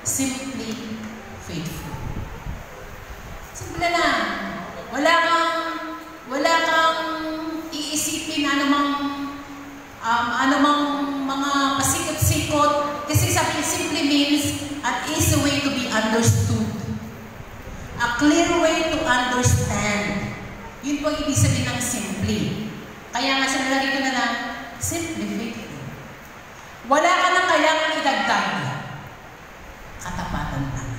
simply faithful. Simple lang. Wala kang iisipin anumang mga pasikot-sikot, kasi sabi simply means an easy way to be understood. A clear way to understand. Yun po ibig sabihin ng simply. Kaya nga sa nalagay ko na lang, simply faithful. Wala ka nang kailangan idagdag. Katapatan lang.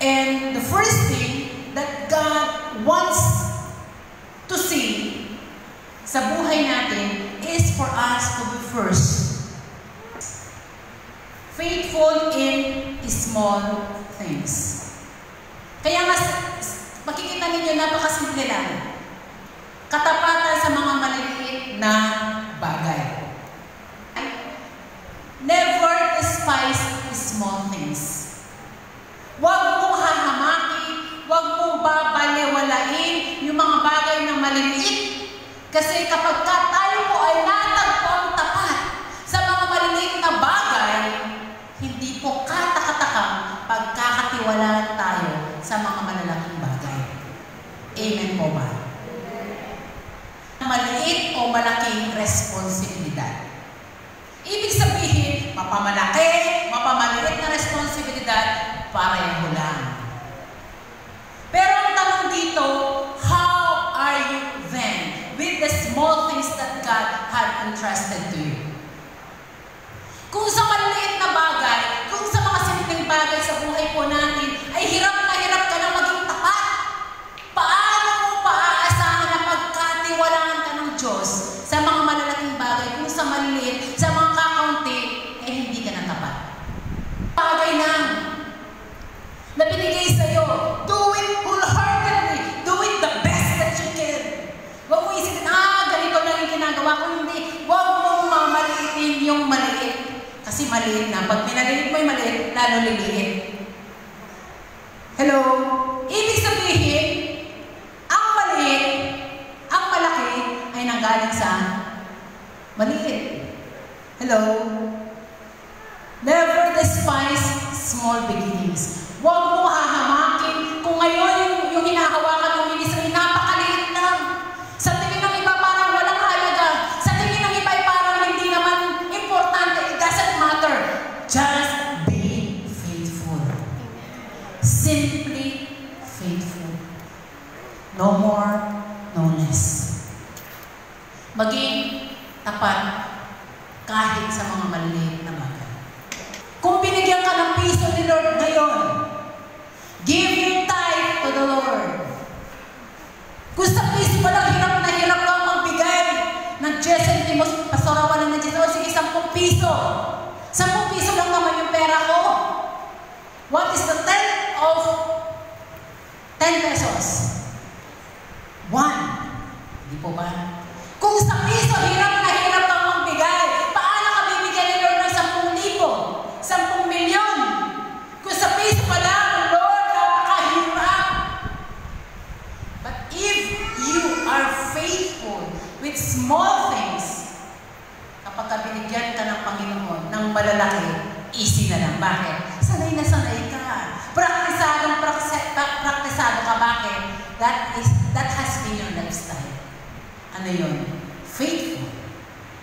And the first thing that God wants to see sa buhay natin is for us to be first. Faithful in small things. Kaya nga, makikita ninyo, napakasimple lang. Katapatan sa mga maliliit na bagay. Never despise small things. Huwag mong hahamakin, huwag mong babaliwalain yung mga bagay na maliliit. Kasi kapag tayo po ay natagpo ang tapat sa mga maliliit na bagay, hindi po katakataka pagkakatiwalaan tayo sa mga malalaking bagay. Amen po ba? Maliit o malaking responsibilidad. Ibig sabihin, mapamaliit na responsibilidad, pareho lang. Pero ang tanong dito, how are you then with the small things that God had entrusted to you? Kung sa maliit na bagay, kung sa mga simpleng bagay sa buhay po natin, ay hirap ka na maging tapat. Paano mo paaasahan na pagkatiwalaan ka ng Diyos sa mga malalaking bagay, kung sa maliit, sa mga kakaunti, eh hindi ka na tapat? Bagay lang na binigay sa'yo, do it wholeheartedly, do it the best that you can. Huwag mo isipin, ganito lang yung ginagawa ko, hindi. Huwag mong mamaliitin yung maliit. Kasi maliit na. Pag pinaliit mo yung maliit, lalo liliit. Hello? Ibig sabihin, ang maliit, ang malaki, ay nanggaling sa maliit. Hello? Never despise small beginnings. Huwag mo hahamakin kung ngayon yung hinahawakan ng ministry, napakaliit lang. Sa tingin ng iba parang walang halaga. Sa tingin ng iba ay parang hindi naman importante. It doesn't matter. Just be faithful. Simply faithful. No more, no less. Maging tapat kahit sa mga maliliit na bagay. Kung binigyan ka ng piso ni Lord ngayon, give your tithe to the Lord. Kung sa piso pa lang, hirap na hirap kang magbigay ng 10 centimos, pastorawan na ng 10, sige, 10 piso. 10 piso lang naman yung pera ko. What is the tenth of 10 pesos? 1. Hindi po ba? Kung sa piso, hirap na hirap kang magbigay, paano ka bibigyan ni Lord ng 10,000? 10 milyon? Kung sa piso pa lang, Lord, napakahirap. But if you are faithful with small things, kapag binigyan ka ng Panginoon ng malalaki, easy na lang. Bakit? Sanay na sanay ka. Praktisado ka. Bakit? That has been your lifestyle. Ano yun? Faithful.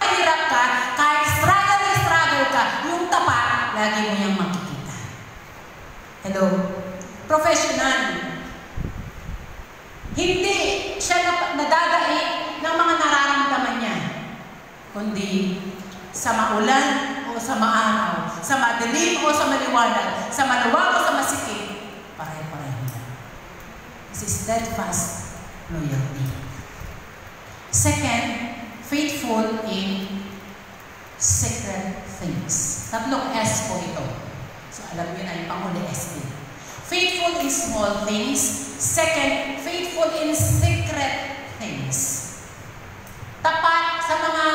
Hirap ka, kahit struggle ka, yung tapat, lagi mo yung makikita. Hello? Professional. Hindi siya nadadaig ng mga nararamdaman niya, kundi sa maulan o sa maaraw, sa madilim o sa maliwanag, sa maluwag o sa masikip, pare-pareho na. This is steadfast loyalty. Second, faithful in secret things. 3 S po ito. So alam niyo na yung panghuli S din. Faithful in small things. Second, faithful in secret things. Tapat sa mga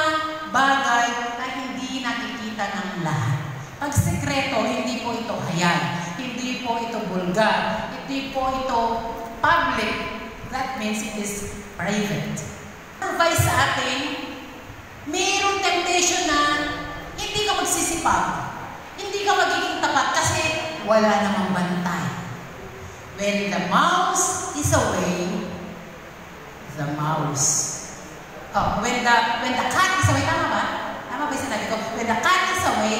bagay na hindi nakikita ng lahat. Pag sekreto, hindi po ito hayag. Hindi po ito bulgar. Hindi po ito public. That means it is private. Advice sa atin, mayroong temptation na hindi ka magsisipag. Hindi ka magiging wala namang bantay. When the mouse is away, the mouse. Oh, when the cat is away, tama ba? Tama ba yung sinabi ko? When the cat is away,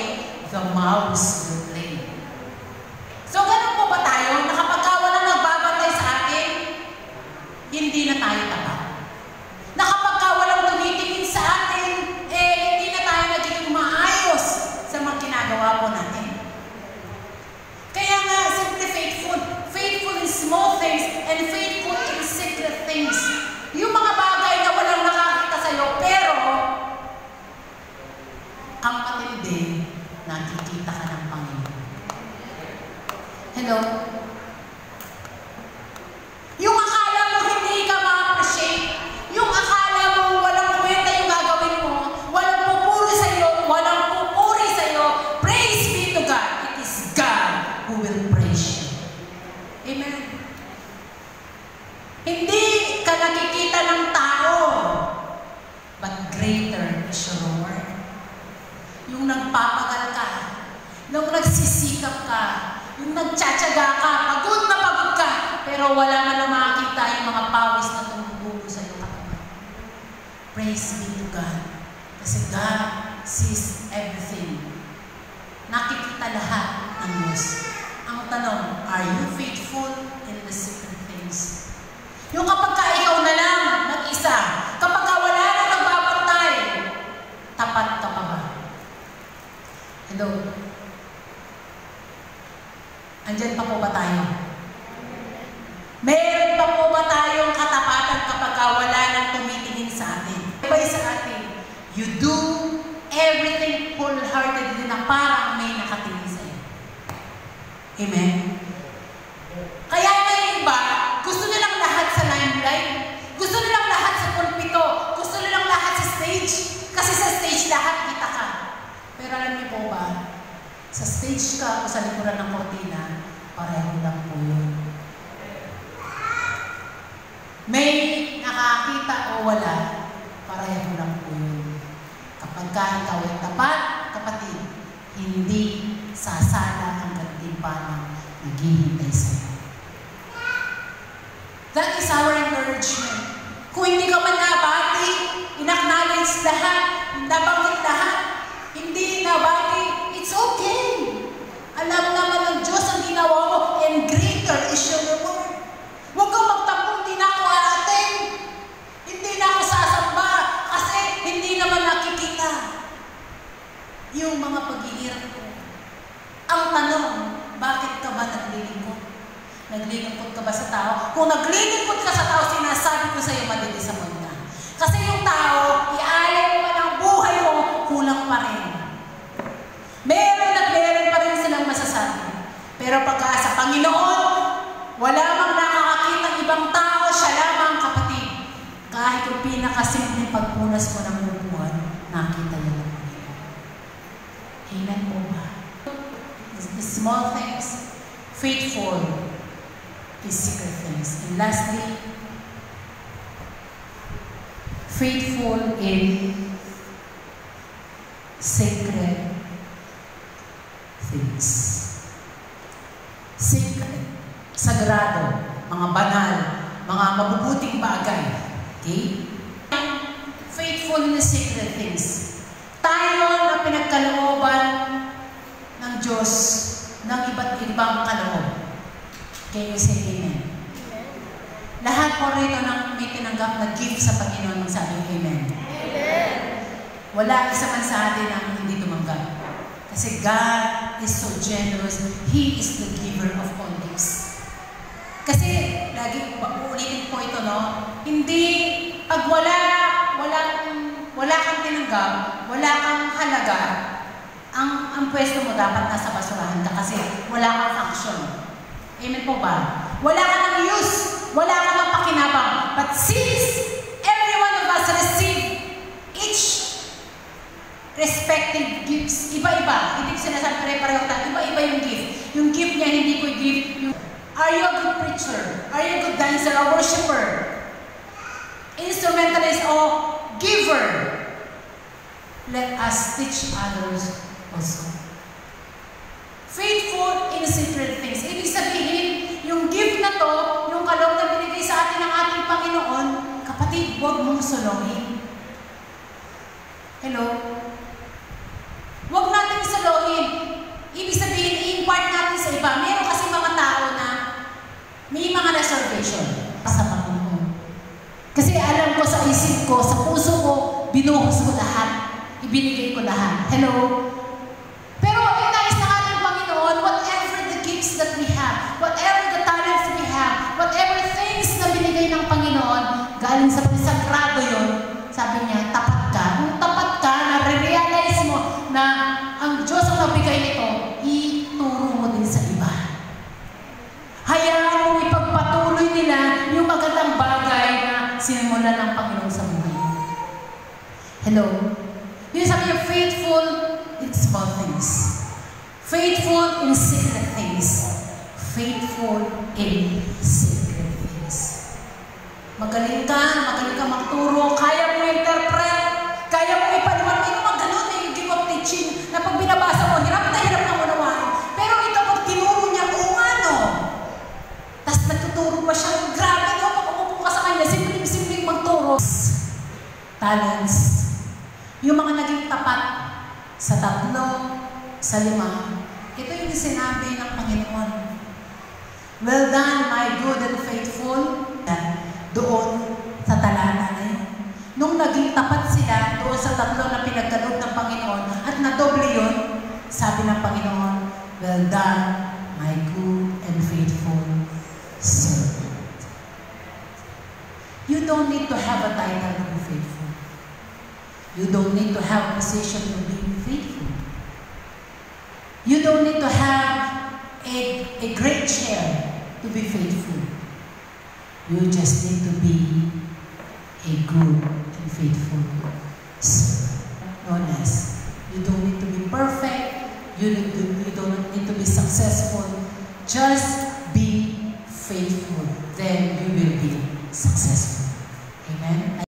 the mouse will play. So, ganun po ba tayo? Na kapag walang nagbabantay sa atin, hindi na tayo tapat. Na kapag walang tumitingin sa atin, hindi na tayo nagiging maayos sa mga ginagawa po natin. Kaya nga, simply faithful. Faithful in small things and faithful in secret things. Yung mga bagay na walang nakakita sa'yo, pero ang matindi, nakikita ka ng Panginoon. Hello? Yung akala mo hindi ka ma-appreciate, yung akala mo walang kwenta yung gagawin mo, walang pupuri sa'yo, praise be to God. It is God who will praise you. Amen. Hindi ka nakikita ng tao, but greater is your Lord. Yung nagpapagal ka, yung nagsisikap ka, yung nagtsatsaga ka, pagod na pagod ka, pero wala man na makakita yung mga pawis na tumutulo sa iyong katawan. Praise be to God. Kasi God sees everything. Nakikita lahat ng Diyos. Ang tanong, are you faithful in the secret things? Yung kapag ikaw na lang, mag-isa, kapag wala na nagbabantay, tapat ka pa ba? Hello? Andyan pa po ba tayo? Meron pa po ba tayong katapatan kapag wala nang tumitingin sa atin? Ibay sa atin, you do everything wholeheartedly na parang may nakatingin sa iyo. Amen? Kaya nga yung iba, gusto nilang lahat sa limelight, gusto nilang lahat sa pulpito, gusto nilang lahat sa stage, kasi sa stage lahat kita ka. Pero alam niyo po ba, sa stage ka o sa likuran ng kortina, pareho lang po yun. May nakakita o wala, pareho lang po yun. Kapag ikaw ay tapat, kapatid, hindi sasala ang gantimpala naghihintay sa'yo. That is our encouragement. Kung hindi ka man nabati, in-acknowledge lahat, nabanggit lahat, hindi nabati, it's okay. Alam naman ng Diyos ang ginawa mo, and greater is your reward. Huwag kang magtampo, hindi na ako aatin. Hindi na ako sasamba, kasi hindi naman nakikita yung mga paghihirap ko. Ang tanong, bakit ka ba naglilingkod? Naglilingkod ka ba sa tao? Kung naglilingkod ka sa tao, sinasabi ko sa iyo, madidisamod ka. Kasi yung tao, ialay mo man ang buhay mo, kulang pa rin. Meron at meron pa rin silang masasabi. Pero pagka sa Panginoon, wala mang nakakakita ibang tao, siya lamang kapatid. Kahit yung pinakasimpleng pagpunas mo ng bubuhan, nakita niya ng Panginoon. Amen po ba? The small things, faithful is secret things. And lastly, faithful in sacred things. Sacred, sagrado, mga banal, mga mabubuting bagay. Okay? Faithful in the sacred things. Tayo na pinagkalooban ng Diyos ng iba't ibang kaloob. Can you say amen? Lahat po rito nang may tinanggap na gift sa Panginoon, magsabi amen. Amen. Wala isa man sa atin ang hindi tumanggap. Kasi God is so generous. He is the giver of all gifts. Kasi, lagi uulitin po ito, no? Hindi, pag wala kang tinanggap, wala kang halaga, ang pwesto mo dapat nasa basurahan ka kasi wala kang function. Amen po ba? Wala ka ng use, wala ka ng pakinabang. But since every one of us receive each respective gifts, iba-iba. Hindi ko sinasabi pare-pareho tayo, iba-iba yung gift. Yung gift niya, hindi ko gift. Are you a good preacher? Are you a good dancer or worshiper? Instrumentalist or giver? Let us teach others also. Faithful in secret ito, yung kaloob na binigay sa atin ng ating Panginoon, kapatid, huwag mong solohin. Hello? Huwag natin solohin. Ibig sabihin, i-impart natin sa iba. Meron kasi mga tao na may mga reservation sa Panginoon. Kasi alam ko sa isip ko, sa puso ko, binuhos ko lahat. Ibinigay ko lahat. Hello? Pero inais ng ating Panginoon, whatever the gifts that we have, whatever the talents we have, whatever things na binigay ng Panginoon, galing sa pagsagrado yun, sabi niya, tapat ka. Kung tapat ka, na-realize mo na ang Diyos ang nabigay nito, ituro mo din sa iba. Hayaan mo ipagpatuloy nila yung magandang bagay na sinimulan ng Panginoon sa buhay. Hello? Yung sabi niya, faithful in small things. Faithful in secret things. Faithful in secret things. Magaling ka magturo, kaya mo interpret, kaya mo ipaliwan. May mga ganun yung give of teaching na pag binabasa mo, hirap na unawain. Pero ito, pag tinuro niya kung ano, tapos nagtuturo pa siya, grabe no, pag umupo ka sa kanya, simpleng magturo. Talents. Yung mga naging tapat sa 3, sa 5, ito yung sinabi ng Panginoon. Well done, my good and faithful. Doon sa talata na yun. Nung naging tapat sila doon sa 3 na pinagkaloob ng Panginoon at nadoble yun, sabi ng Panginoon, well done, my good and faithful servant. You don't need to have a title to be faithful. You don't need to have a position to be faithful. You don't need to have a great chair to be faithful. You just need to be a good and faithful servant. No less. You don't need to be perfect. You don't need to be successful. Just